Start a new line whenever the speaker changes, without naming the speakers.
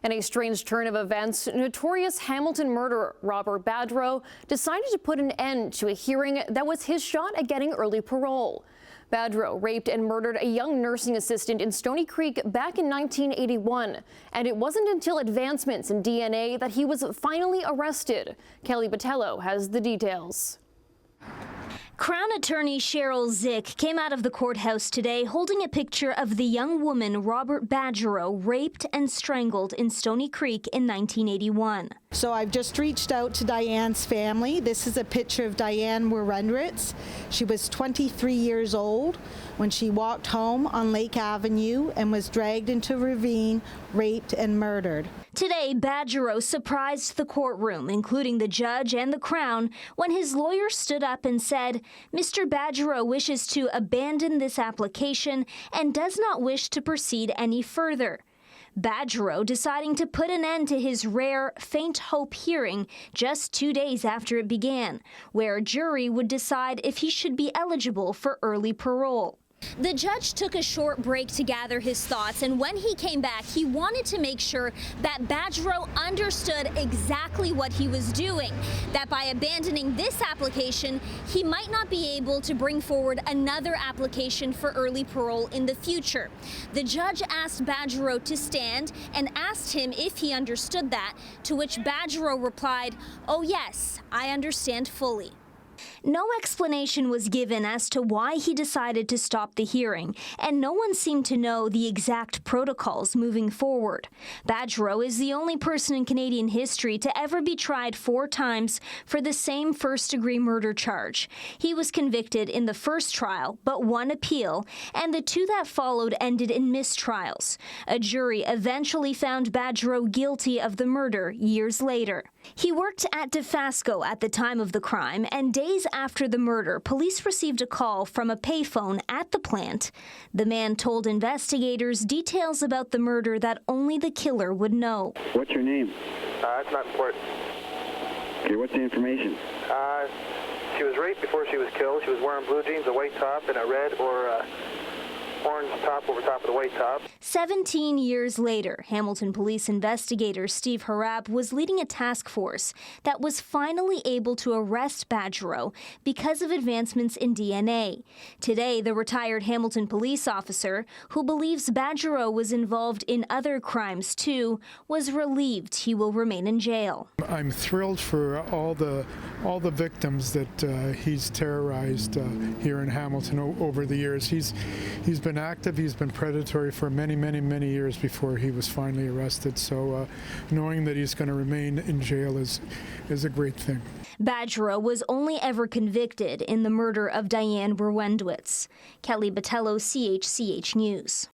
In a strange turn of events, notorious Hamilton murderer Robert Badgerow decided to put an end to a hearing that was his shot at getting early parole. Badgerow raped and murdered a young nursing assistant in Stoney Creek back in 1981, and it wasn't until advancements in DNA that he was finally arrested. Kelly Botello has the details.
Crown Attorney Cheryl Zick came out of the courthouse today holding a picture of the young woman Robert Badgerow raped and strangled in Stoney Creek in 1981.
So I've just reached out to Diane's family. This is a picture of Diane Werendritz. She was 23 years old when she walked home on Lake Avenue and was dragged into a ravine, raped and murdered.
Today, Badgerow surprised the courtroom, including the judge and the Crown, when his lawyer stood up and said, Mr. Badgerow wishes to abandon this application and does not wish to proceed any further. Badgerow deciding to put an end to his rare, faint hope hearing just 2 days after it began, where a jury would decide if he should be eligible for early parole. The judge took a short break to gather his thoughts, and when he came back, he wanted to make sure that Badgerow understood exactly what he was doing, that by abandoning this application, he might not be able to bring forward another application for early parole in the future. The judge asked Badgerow to stand and asked him if he understood that, to which Badgerow replied, "Oh yes, I understand fully." No explanation was given as to why he decided to stop the hearing, and no one seemed to know the exact protocols moving forward. Badgerow is the only person in Canadian history to ever be tried 4 times for the same first-degree murder charge. He was convicted in the first trial, but won appeal, and the 2 that followed ended in mistrials. A jury eventually found Badgerow guilty of the murder years later. He worked at Dofasco at the time of the crime, and days after the murder, police received a call from a payphone at the plant. The man told investigators details about the murder that only the killer would know.
What's your name?
It's not important.
Okay, what's the information?
She was raped before she was killed. She was wearing blue jeans, a white top, and a red or orange top over top of the white top.
17 years later, Hamilton police investigator Steve Harab was leading a task force that was finally able to arrest Badgerow because of advancements in DNA. Today, the retired Hamilton police officer, who believes Badgerow was involved in other crimes too, was relieved he will remain in jail.
I'm thrilled for all the victims that he's terrorized here in Hamilton over the years. He's been active, he's been predatory for many years before he was finally arrested. So knowing that he's going to remain in jail is a great thing.
Badgerow was only ever convicted in the murder of Diane Werendritz. Kelly Botello, CHCH News.